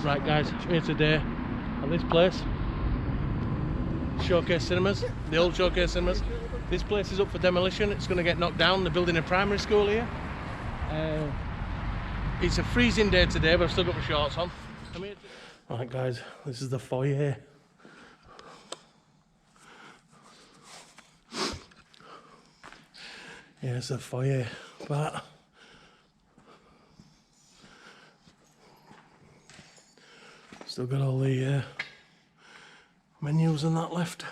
Right guys, I'm here today at this place, Showcase Cinemas, the old Showcase Cinemas. This place is up for demolition, it's going to get knocked down. They're building a primary school here. It's a freezing day today, but I've still got my shorts on. Right guys, this is the foyer. Yeah, it's a foyer, but still got all the menus and that left.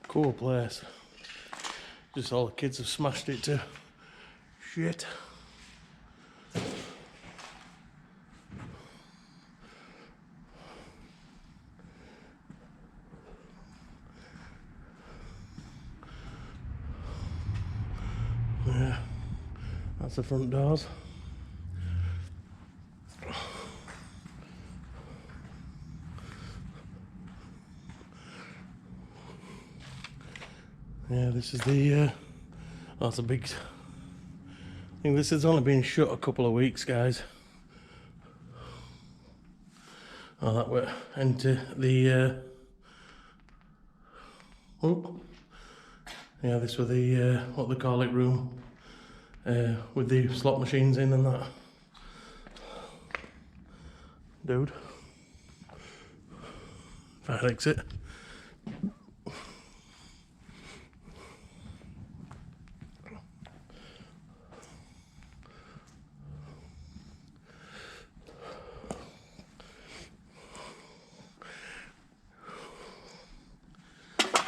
Cool place. Just all the kids have smashed it to shit. Yeah, that's the front doors. Yeah, this is the, that's a big, I think this has only been shut a couple of weeks, guys. Oh, that went into the, oh, yeah, this was the, what they call it, room, with the slot machines in and that. Dude. Fire exit.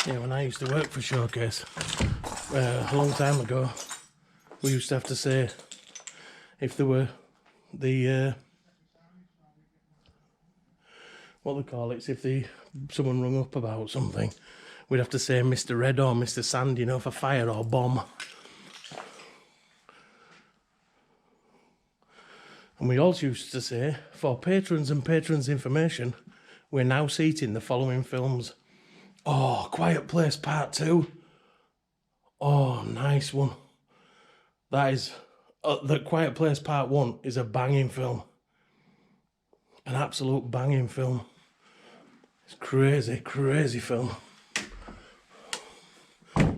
Yeah, when I used to work for Showcase a long time ago, we used to have to say if there were the what they call it, if someone rung up about something, we'd have to say Mr. Red or Mr. Sand, you know, for fire or bomb. And we also used to say, for patrons and patrons' information, we're now seating the following films. Oh, Quiet Place Part 2. Oh, nice one. That is, the Quiet Place Part 1 is a banging film. An absolute banging film. It's crazy, crazy film.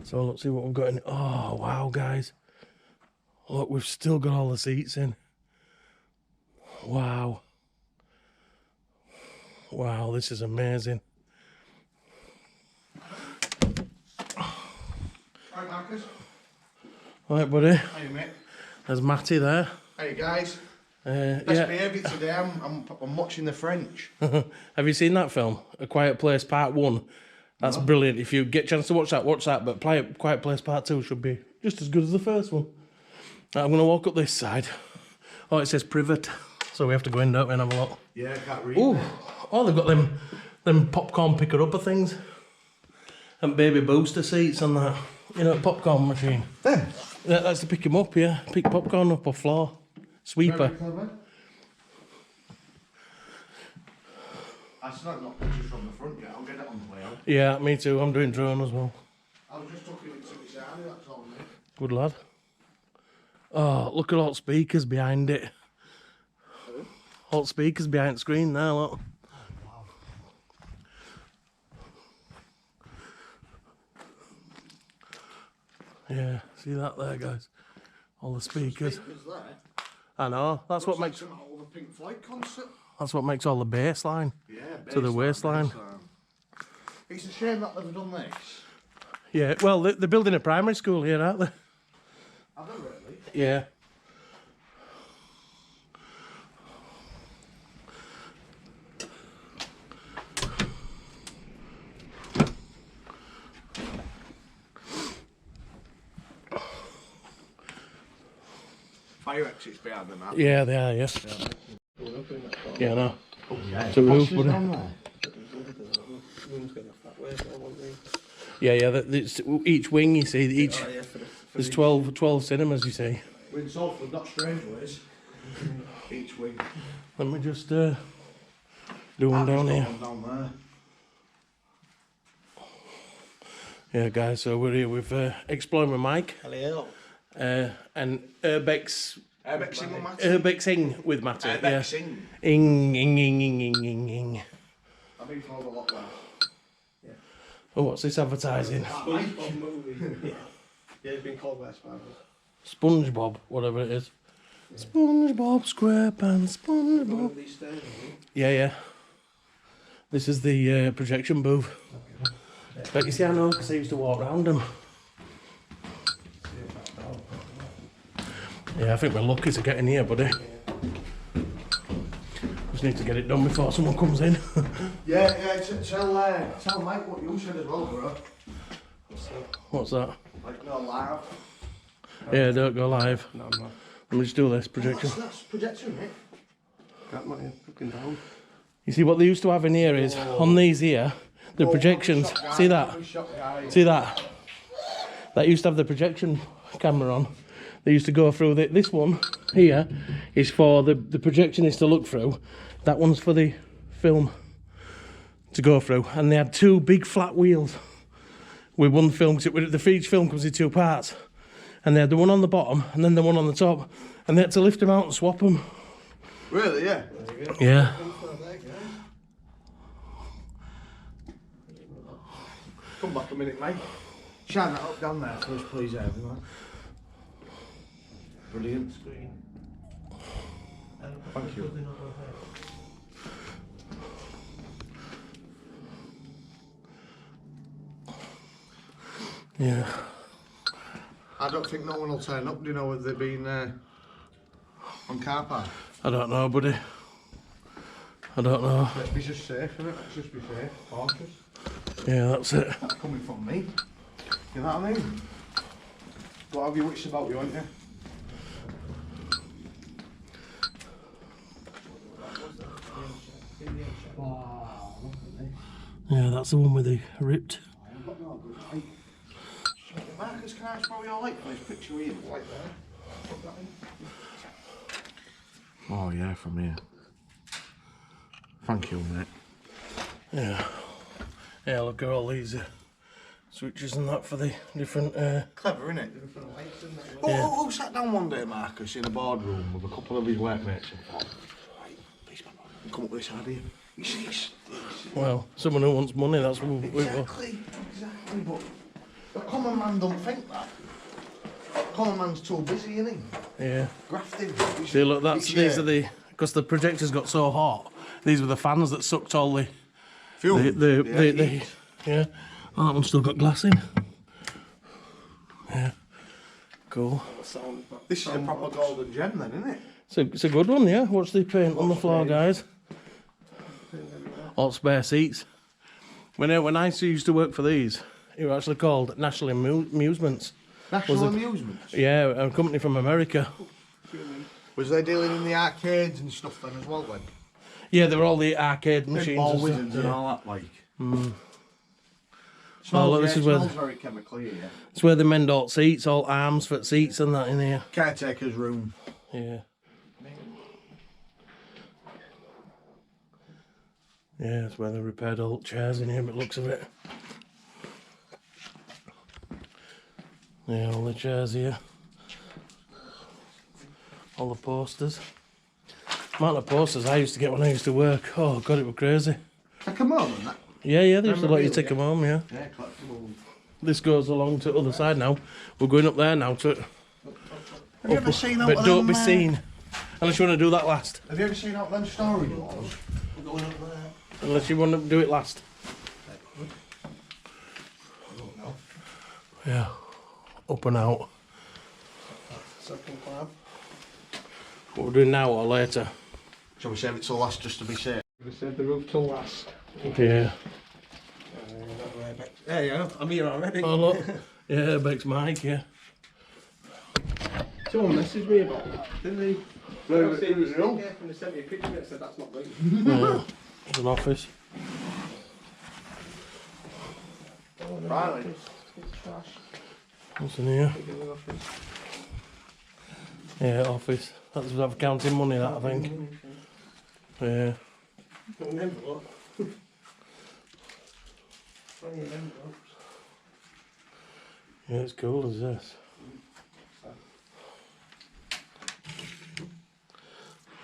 So let's see what we've got in. Oh, wow, guys. Look, we've still got all the seats in. Wow. Wow, this is amazing. Right, Marcus. All right, buddy. How you, mate? There's Matty there. Hey, guys. Yeah. Best behaviour today. I'm watching the French. Have you seen that film, A Quiet Place Part 1? That's brilliant. If you get a chance to watch that. But Quiet Place Part 2 should be just as good as the first one. Right, I'm going to walk up this side. Oh, it says privet. So we have to go in, don't we, and have a look. Yeah, I can't read. Ooh. Oh, they've got them popcorn picker-upper things. And baby booster seats and that. You know, popcorn machine. Them? Yeah, that's to pick them up, yeah. Pick popcorn up off floor. Sweeper. Very clever. I still haven't got pictures from the front yet. I'll get it on the way out. Yeah, me too. I'm doing drone as well. I was just talking to somebody's alley, that's all, mate. Good lad. Oh, look at all the speakers behind it. All the speakers behind the screen there, look. Wow. Yeah, see that there, guys? All the speakers. Speakers there. I know. That's what makes. Like all the Pink Floyd concert. That's what makes all the bass line. Yeah, to the waistline. Baseline. It's a shame that they've done this. Yeah. Well, they're building a primary school here, aren't they? Have they really? Yeah. Fire exits behind them, aren't Yeah, they are. Yes. Yeah, no. Oh, yeah. To roof, buddy. Yeah, it's each wing, you see, there's 12 cinemas, you see. We're in Salford, not Strangeways. Each wing. Let me just do one down here. Down Yeah, guys, so we're here with Exploring with Mike. Hello. And Urbex Urbexing or Matty? Urbexing with Matty. Urbexing. Yeah. Ing. I've been told a lot there. Yeah. Oh, what's this advertising? SpongeBob movie. Yeah. Yeah, it's been called by SpongeBob. SpongeBob, whatever it is. Yeah. SpongeBob SquarePants, SpongeBob. These stairs, Yeah. This is the projection booth. okay. But you see, I know because I used to walk around them. Yeah, I think we're lucky to get in here, buddy. Just need to get it done before someone comes in. Yeah, tell Mike what you said as well, bro. What's that? Like, no live. Yeah, don't go live. No, I'm not. Let me just do this projection. That's projection, mate. Got my fucking down. You see what they used to have in here is, on these here, the projections. See that? See that? That used to have the projection camera on. They used to go through this one here is for the projectionist to look through. That one's for the film to go through. And they had two big flat wheels with one film, because each film comes in two parts. And they had the one on the bottom and then the one on the top. And they had to lift them out and swap them. Really, yeah? Yeah. Come back a minute, mate. Shine that up down there for us, please, everyone. Brilliant screen. Thank you. Yeah. I don't think no one will turn up, do you know, whether they've been on car park. I don't know, buddy. I don't know. Let's be just safe, innit? Let's just be safe. Cautious. Yeah, that's it. That's coming from me. You know what I mean? What have you wits about you, haven't you? Yeah, that's the one with the ripped. Marcus, can I ask what you're like for this picture here? Right there. Put that in. Oh yeah, from here. Thank you, mate. Yeah. Yeah, look at all these switches and that for the different... Clever, innit? Who sat down one day, Marcus, in a boardroom with a couple of his workmates and thought, right, please come up with this idea. You see, Well, someone who wants money, that's what exactly, but the common man don't think that. The common man's too busy, isn't he? Yeah. Grafting. See, look, these are the... Because the projectors got so hot, these were the fans that sucked all the... Fuel. Yeah. Oh, that one's still got glass in. Yeah. Cool. This is a proper golden gem then, isn't it? It's a good one, yeah. Watch the paint on the floor, guys. All spare seats. When I used to work for these, it was actually called National Amusements. National Amusements? Yeah, a company from America. Was they dealing in the arcades and stuff then as well then? Yeah, they were all the arcade machines. Pinball and wizards stuff, and all that, like. Look, this is where smells very chemically here. it's where they mend all seats, all arms for seats and that in here. Caretaker's room. Yeah. Yeah, it's where they repaired all the chairs in here, but looks of it. Yeah, all the chairs here. All the posters. The amount of posters I used to get when I used to work. Oh, God, it was crazy. Take them home and that. Yeah, they used to let you take them home, yeah. Yeah, collectible. This goes along to the other side now. We're going up there now to... Have you ever seen out But them, don't be seen. Unless you want to do that last. Have you ever seen out them story doors? Going up there. Unless you want to do it last. I don't know. Yeah. Up and out. Second clap. What we're doing now or later? Shall we save it till last just to be safe? We saved the roof till last. Yeah. There you go. I'm here already. Oh, look. Yeah, Beck's mic, yeah. Someone messaged me about that, didn't they? No, I've seen it was this wrong. thing, and they sent me a picture and said that's not right. Yeah. It's an office. Right. It's trash. What's in here? Big in the office. Yeah, office. That's for counting money, that, I think. Yeah. Got an envelope. Plenty of envelopes. Yeah, it's cool as this.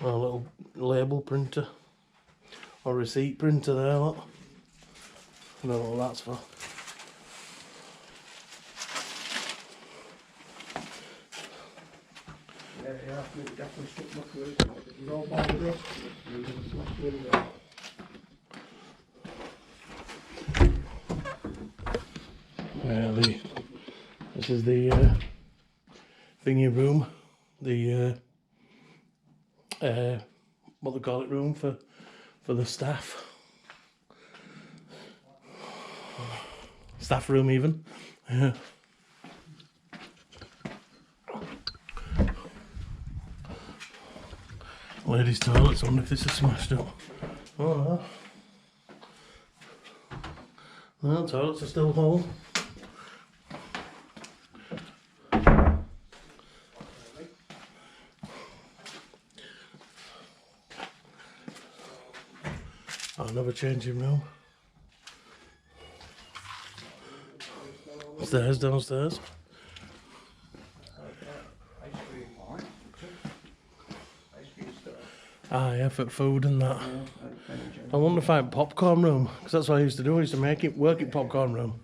A little label printer. Or receipt printer there, look. I don't know what that's for. Yeah, definitely stuck my foot. You're all bothered up. This is the thingy room. The what they call it, room for the staff. Staff room even. Yeah. Ladies' toilets, I wonder if this is smashed up. Oh no. No, toilets are still whole. Oh, another changing room. Stairs downstairs. Ah, yeah, for food and that. I wonder if I had popcorn room, because that's what I used to do. I used to work in popcorn room.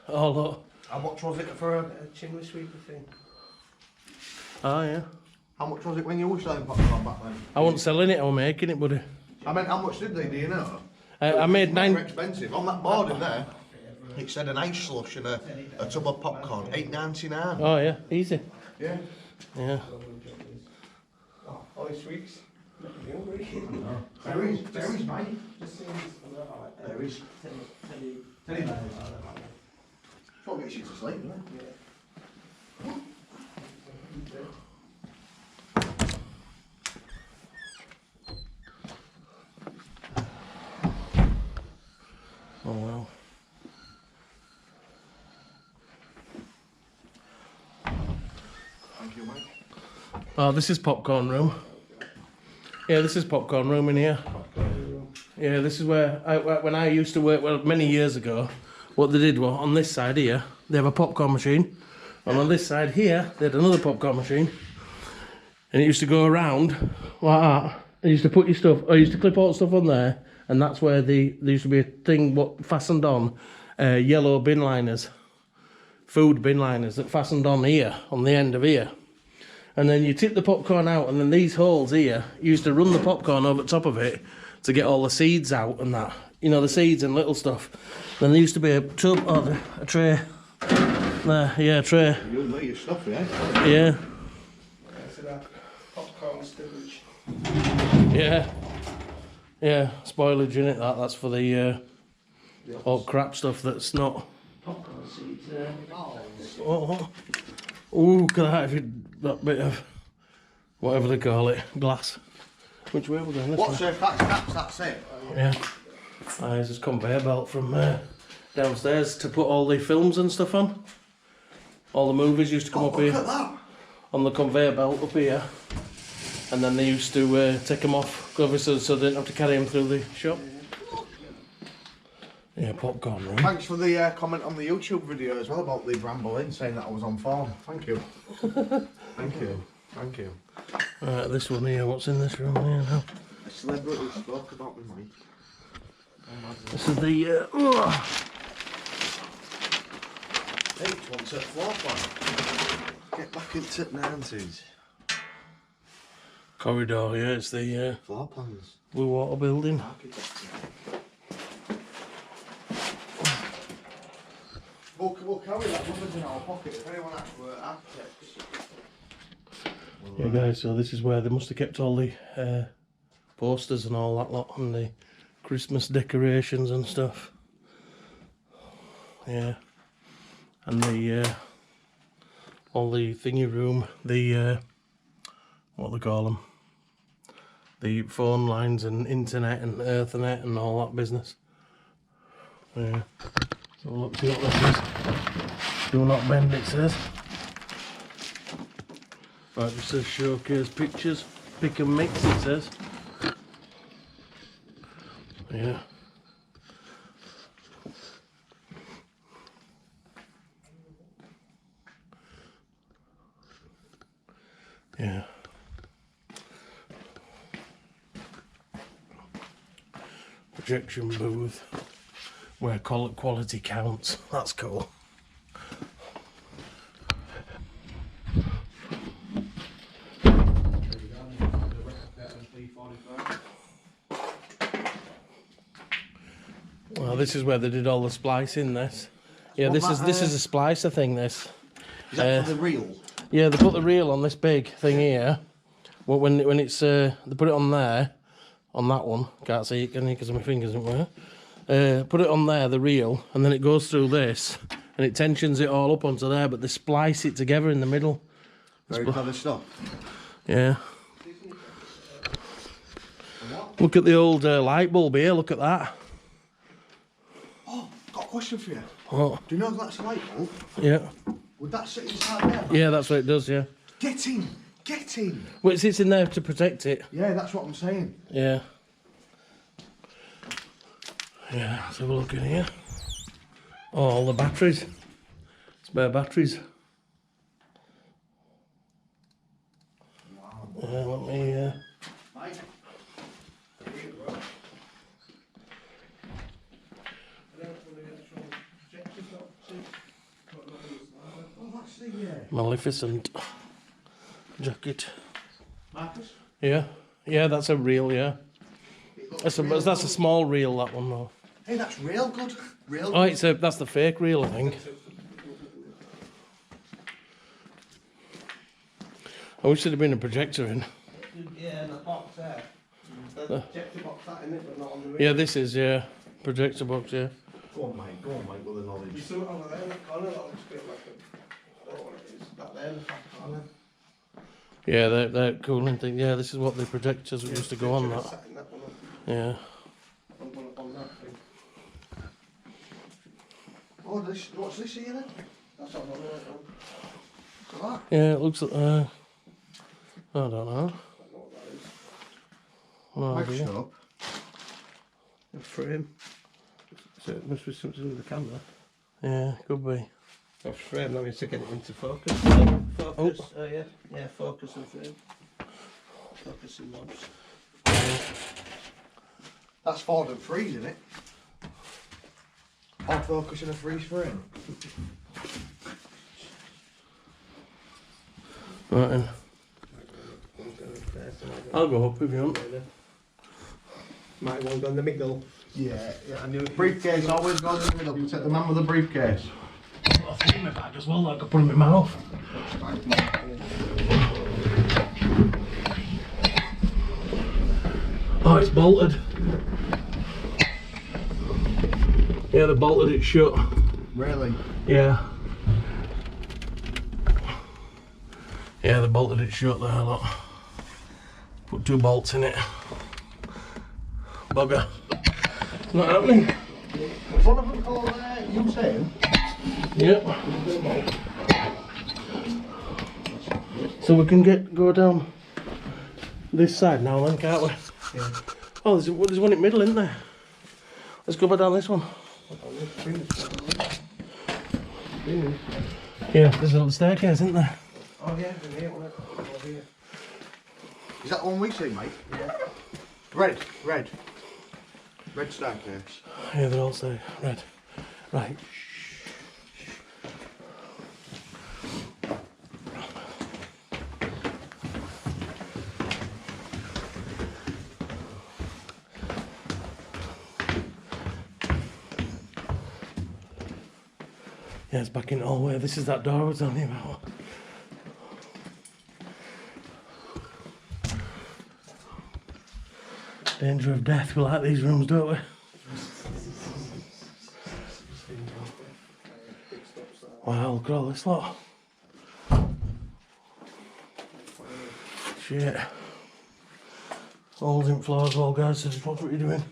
Oh, look. How much was it for A chimney sweeper thing. Ah, yeah. How much was it when you were selling popcorn back then? I wasn't selling it, I was making it, buddy. I meant, how much did they, do you know? I made They're 9... expensive. On that board in there, it said an ice slush and a tub of popcorn, $8.99. Oh, yeah, easy. Yeah. Yeah. Oh, all these sweets. Making me hungry. Berries, mate. Just seems Berries. Teddy bears. What gets you to sleep, doesn't it? Oh, well. Thank you, mate. Oh, this is popcorn room. Yeah, this is popcorn room in here. Yeah, this is where, when I used to work, well, many years ago, what they did was, on this side here, they have a popcorn machine. And on this side here, they had another popcorn machine. And it used to go around like that. They used to put your stuff, or used to clip all the stuff on there. And that's where there used to be a thing what fastened on yellow bin liners. Food bin liners that fastened on here, on the end of here. And then you tip the popcorn out, and then these holes here, you used to run the popcorn over the top of it to get all the seeds out and that. You know, the seeds and little stuff. Then there used to be a tub, or a tray. There, yeah, a tray. You know your stuff, yeah? Yeah. So that popcorn stowage. Yeah. Yeah, spoilage in it, that's for the all crap stuff that's not... Popcorn seeds there. Oh, ooh, look at that, that bit of, whatever they call it, glass. Which way are we going? This What's way? it? That's it. Yeah. There's this conveyor belt from downstairs to put all the films and stuff on. All the movies used to come up Look here at that. on the conveyor belt up here. And then they used to take them off, obviously, so they didn't have to carry them through the shop. Yeah, popcorn room. Thanks for the comment on the YouTube video as well about the Bramble Inn saying that I was on form. Thank you. Thank you. Thank you. Right, this one here, what's in this room here now? A celebrity spoke about me, mate. This is the... Hey, wants a floor plan. Get back into the 90s. corridor, yeah, it's the Floor plans. Blue Water building. Architecture. We'll carry that with us in our pocket if anyone asks for architects. Yeah, guys, so this is where they must have kept all the posters and all that lot, and the Christmas decorations and stuff. Yeah. And the all the thingy room, the what they call them, the phone lines and internet and Ethernet and all that business. Yeah. So look, see what this is. Do not bend, it says. Right, it says showcase pictures, pick and mix, it says. Yeah. Yeah. projection booth where quality counts. That's cool. Well, this is where they did all the splicing. Yeah, this is a splicer thing. This. Is that for the reel? Yeah, they put the reel on this big thing here. Well, when it's they put it on there, on that one. Can't see it, can you? Because my fingers aren't there. Put it on there, the reel, and then it goes through this, and it tensions it all up onto there. But they splice it together in the middle. Very clever stuff. Yeah. Look at the old light bulb here. Look at that. Oh, got a question for you. What? Do you know that's a light bulb? Yeah. Would that sit inside there? Yeah, that's what it does. Yeah. Get in! Get in! Well, it sits in there to protect it. Yeah, that's what I'm saying. Yeah. Yeah, let's have a look in here. Oh, all the batteries. Spare batteries. Wow. Yeah, let me... Mike. Oh, that's the... Maleficent jacket. Marcus? Yeah. Yeah, that's a reel, yeah. That's a small reel, that one, though. Hey, that's real good. Real Oh, good. that's the fake reel, I think. I wish there'd have been a projector in. Yeah, and the box there. The projector box that in it, but not on the reel. Yeah, this is, yeah. Projector box, yeah. Go on, Mike, with the You knowledge. saw it over there in the corner, that looks a bit like a... I don't know what it is. That there in the back corner. Yeah, they're cooling thing. Yeah, this is what the projectors used to go on that. Setting that one up. Yeah. On that thing. Oh, what's this here then? That's all right. Look at that. Yeah, it looks like... I don't know. I don't know what that is. No Mike, idea. shut up. A frame. So it must be something to do with the camera. Yeah, could be. A frame, that means to get it into focus. Focus, yeah. Yeah, focus and frame. Focus and knobs. That's Ford and freeze, isn't it? Hard focus and a freeze frame. Right then. I'll go up if you want. Might want to go in the middle. Yeah, I knew it. Briefcase always goes in the middle. Protect the man with the briefcase. I've got a thing in my bag as well that I could put in my mouth. Oh, it's bolted. Yeah, they bolted it shut. Really? Yeah. Yeah, they bolted it shut there, look. Put 2 bolts in it. Bugger. Not happening. One of them called you saying? Yep. So we can go down this side now then, can't we? Yeah. Oh, there's one in the middle, isn't there? Let's go back down this one. Yeah, there's a little staircase, isn't there? Oh yeah, in here, over here. Is that the one we see, mate? Yeah. Red staircase. Yeah, they're all stay red. Right. Yeah, it's back in the hallway. This is that door I was telling you about. Danger of death. We like these rooms, don't we? Wow, look at all this lot. Shit. Holes in floors, well, guys, this is what are you doing?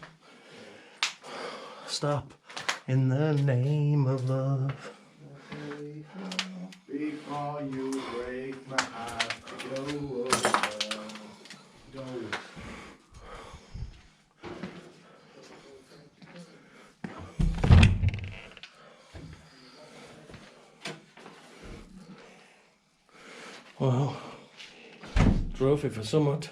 Stop. In the name of love. Before you break my heart, go. Well, trophy for somewhat.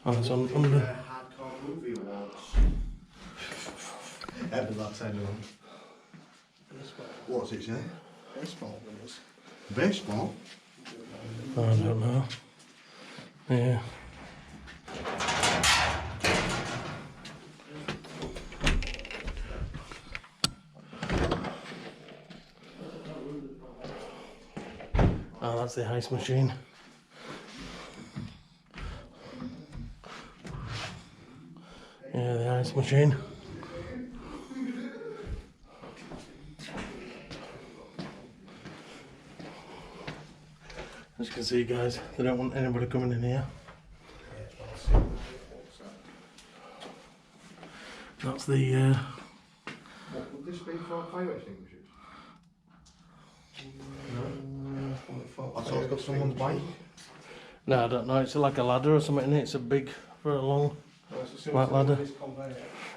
Oh, it's on under. Hardcore movie awards. Ever that time around. What's it say? Baseball winners. Baseball? I don't know. Yeah. Oh, that's the ice machine. Yeah, the ice machine. As you can see, guys, they don't want anybody coming in here. That's the What would this be for fire extinguishers? No. I thought it's got someone's bike. no, I don't know. It's like a ladder or something. In it. It's a big, very long, white ladder.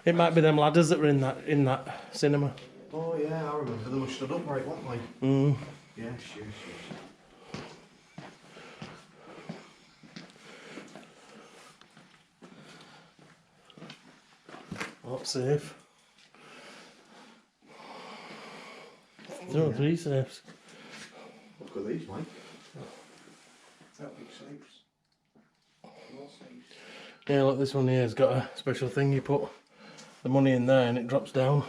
It might be them ladders that were in that cinema. Oh yeah, I remember. They were stood upright, weren't they? Mm. Yes, yes, yes. Not safe. There are 3 safes. Look at these, mate. That big safes. More safes. Yeah, look, this one here has got a special thing. You put the money in there and it drops down.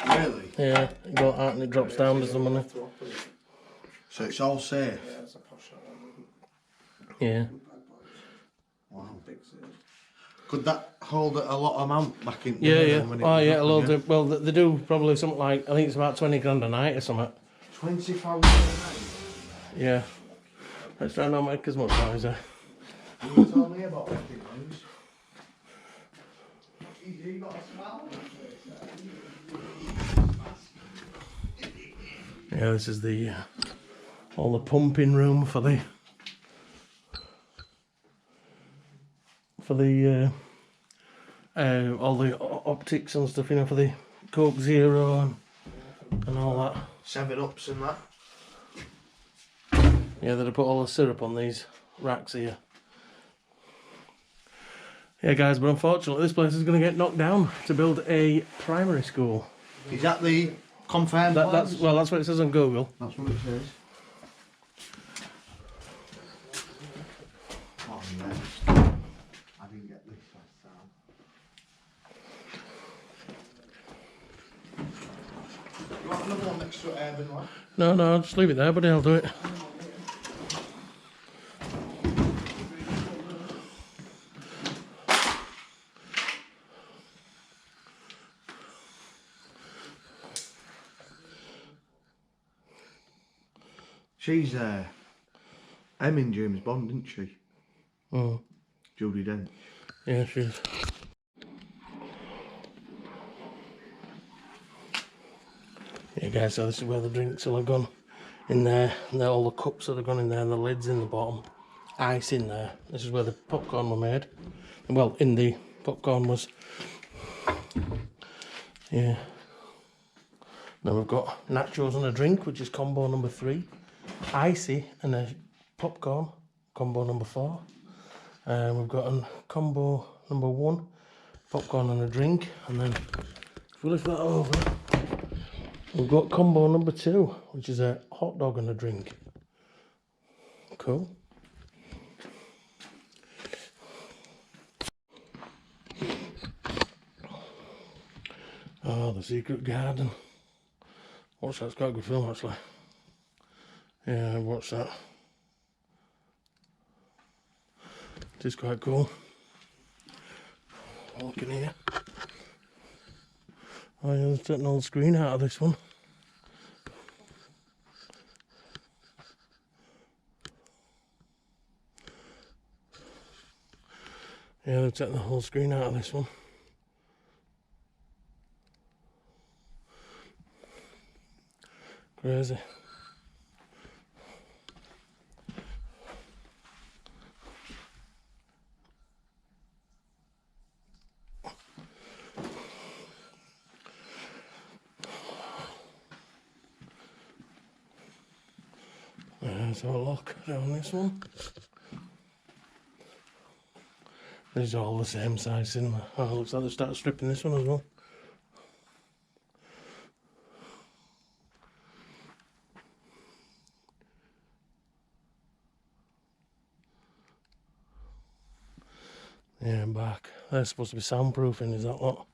Really? Yeah, you go out and it drops down as the money. So it's all safe? Yeah, that's a posh one. Yeah. Bad boys. Wow. Big safes. Could that hold a lot of amount back in? Yeah, yeah. when it Oh, was yeah, up a load again? of, well, they do probably something like, I think it's about 20 grand a night or something. 20,000 a night? Yeah. Let's try not make as much noise there. You told me about making things. You got a smile on your face. Yeah, this is the all the pumping room for the all the optics and stuff, you know, for the Coke Zero and all that. 7-Ups and that. Yeah, they'd put all the syrup on these racks here. Yeah, guys, but unfortunately, this place is going to get knocked down to build a primary school. Is that the confirmed plans? That's what it says on Google. That's what it says. Oh, yes. I didn't get this last time. You want another one next to it, Urban one? No, just leave it there, buddy. I'll do it. She's M in James Bond, isn't she? Oh, Judi Dench. yeah, she is. Yeah, guys, so this is where the drinks will have gone in there. And there, all the cups that have gone in there, and the lids in the bottom. Ice in there. This is where the popcorn were made. Well, in the popcorn was. Yeah. Then we've got nachos and a drink, which is combo number 3. Icy and a popcorn, combo number 4. We've got a combo number 1, popcorn and a drink. And then if we lift that over, we've got combo number 2, which is a hot dog and a drink. Cool. Oh, The Secret Garden. Watch that, it's quite a good film actually. Yeah, I've watched that. It is quite cool. Look in here. Oh yeah, let's take an old screen out of this one. Yeah, they've taken the whole screen out of this one. Crazy. There's a lock down this one. These are all the same size cinema. Oh, looks like they started stripping this one as well. Yeah, I'm back. They're supposed to be soundproofing, is that what?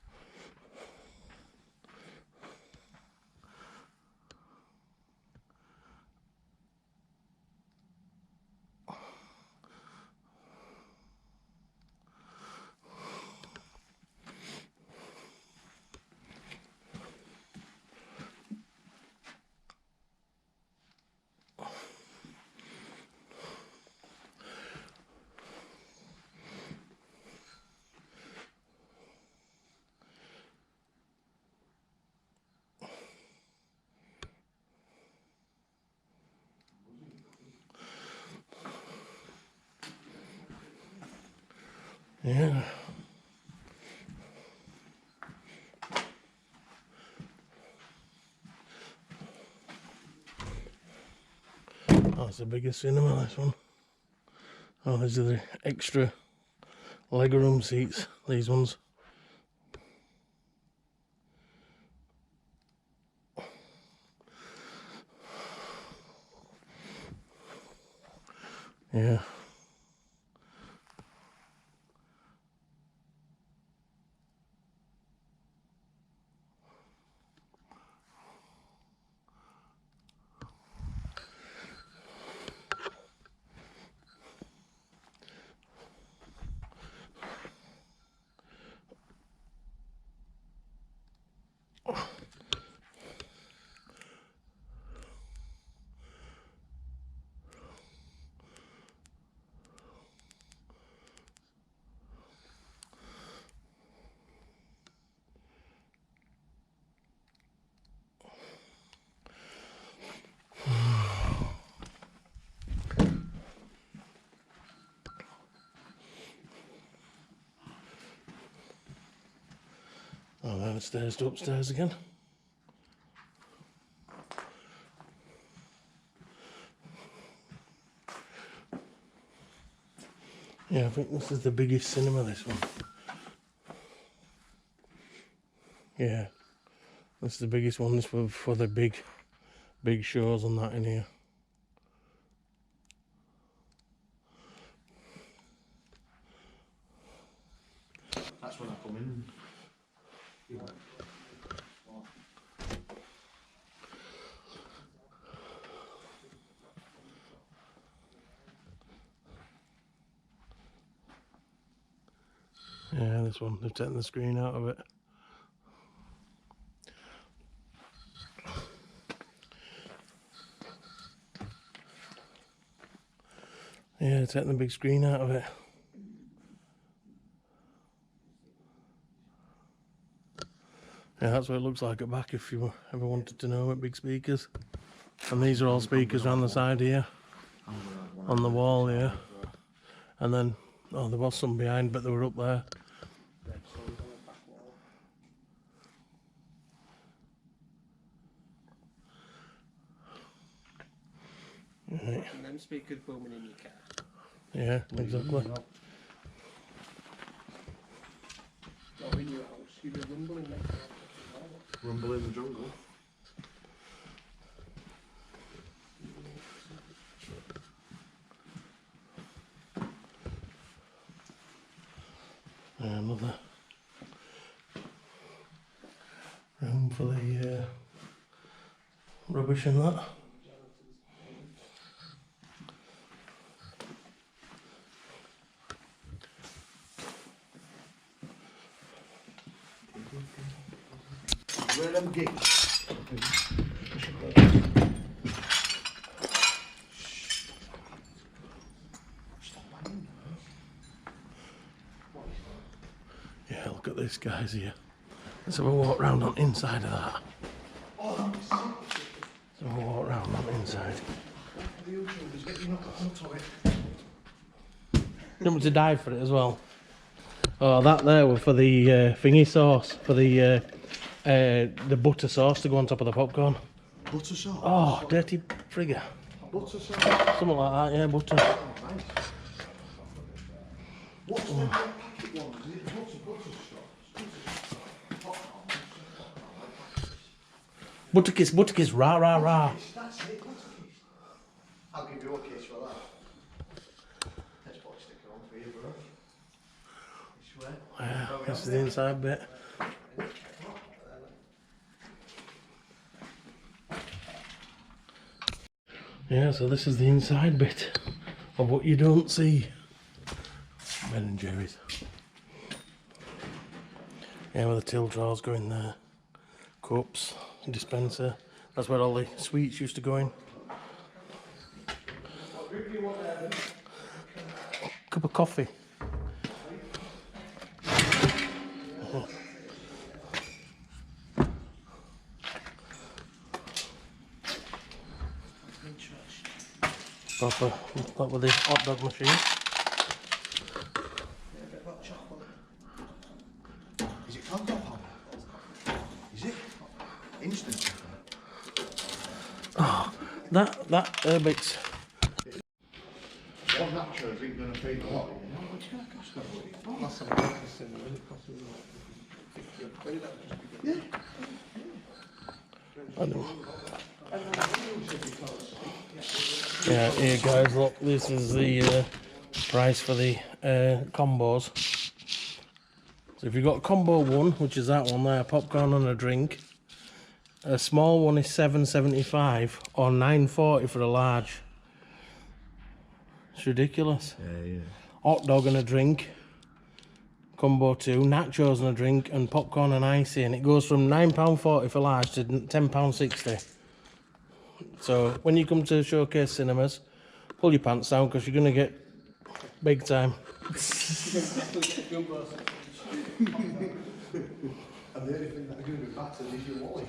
Yeah. Oh, it's the biggest cinema, this one. Oh, these are the extra legroom seats, these ones. Yeah. Oh, then the stairs to upstairs again. Yeah, I think this is the biggest cinema, this one. Yeah, this is the biggest one. This for the big shows and that in here. That's when I come in. Yeah. Yeah, this one, they've taken the screen out of it. Yeah, taking the big screen out of it. Yeah, that's what it looks like at back if you ever wanted to know, with big speakers. And these are all speakers around the side here, on the wall here. And then, oh, there was some behind, but they were up there. Right. And them speakers booming in your car. Yeah, exactly. Or in your house, you'd be rumbling like that. Rumble in the jungle. Another room for the rubbish and that. Where are them gigs? Yeah, look at this, guys, here. Let's have a walk round on the inside of that. Let's have a walk round on the inside. You want me to dive for it as well? Oh, that there were for the thingy sauce, for the butter sauce to go on top of the popcorn. Butter sauce? Oh, dirty frigger. Butter sauce? Something like that, yeah, butter. What's the packet Butterkiss, Butterkiss, rah, rah, rah. That's it, I'll give you a kiss for that. Let's put a sticker on for you, bro. I swear. Yeah, this is the inside bit. Yeah, so this is the inside bit of what you don't see. Ben and Jerry's. Yeah, where the till drawers go in there. Cups, dispenser. That's where all the sweets used to go in. Cup of coffee. Proper, that with the hot dog machine. Is it cocoa powder? Is it? Instant. Oh, that bit's. One nachos ain't gonna feed a lot. What's gonna cost them? Last time I got this in the minute, cost me like 50 quid. I know. Yeah, here guys, look, this is the price for the combos. So if you've got combo 1, which is that one there, popcorn and a drink, a small one is £7.75 or £9.40 for a large. It's ridiculous. Yeah. Hot dog and a drink, combo 2, nachos and a drink, and popcorn and icy, and it goes from £9.40 for large to £10.60. So when you come to Showcase Cinemas, pull your pants down because you're going to get big time. And the only thing that's going to be battered is your wallet.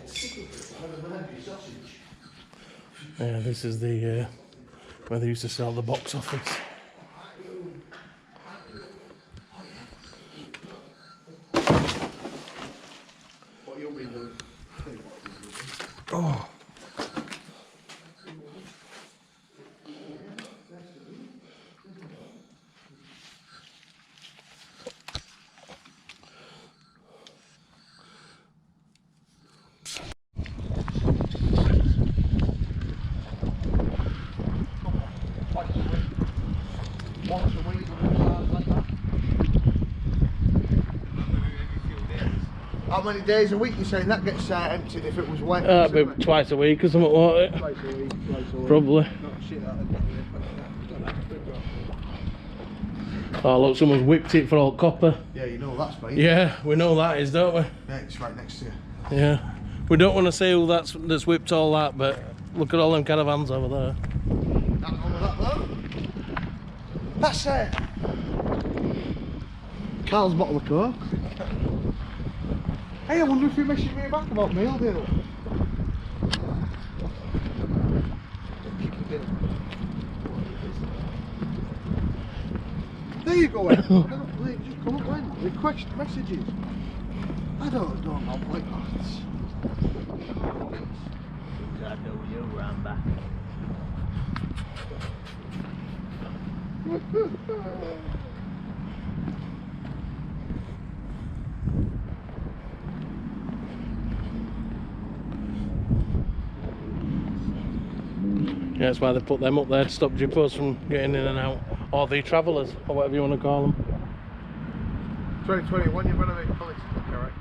Never mind your sausage. Yeah, this is the where they used to sell the box office. What you'll be doing? Oh. Once a week, like that. How many days a week you saying that gets emptied if it was wet? That'd be twice a week or something, won't it? Twice a week. Probably. Not shit out of Oh look, someone's whipped it for old copper. Yeah, you know that's mate. Yeah, we know that is, don't we? Yeah, it's right next to you. Yeah. We don't want to say who that's whipped all that, but look at all them caravans over there. That one with that though. That's Carl's bottle of Coke. Hey, I wonder if you're messaging me back about meal deal. There you go, Ed. Just come up when request messages. I don't know like that. I know you ran back. Yeah, that's why they put them up there to stop jippos from getting in and out. Or the travellers, or whatever you want to call them. 2021, you're going to make politics, correct?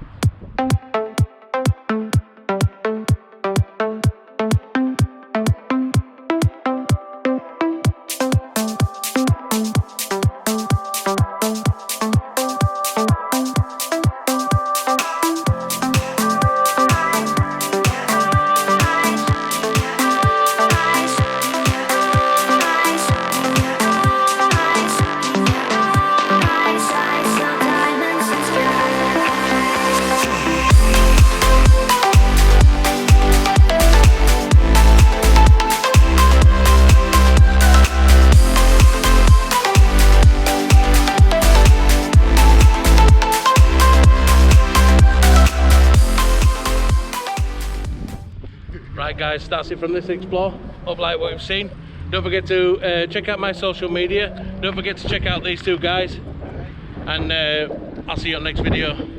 Right guys, that's it from this explore. Hope you like what you've seen. Don't forget to check out my social media. Don't forget to check out these two guys. and I'll see you on the next video.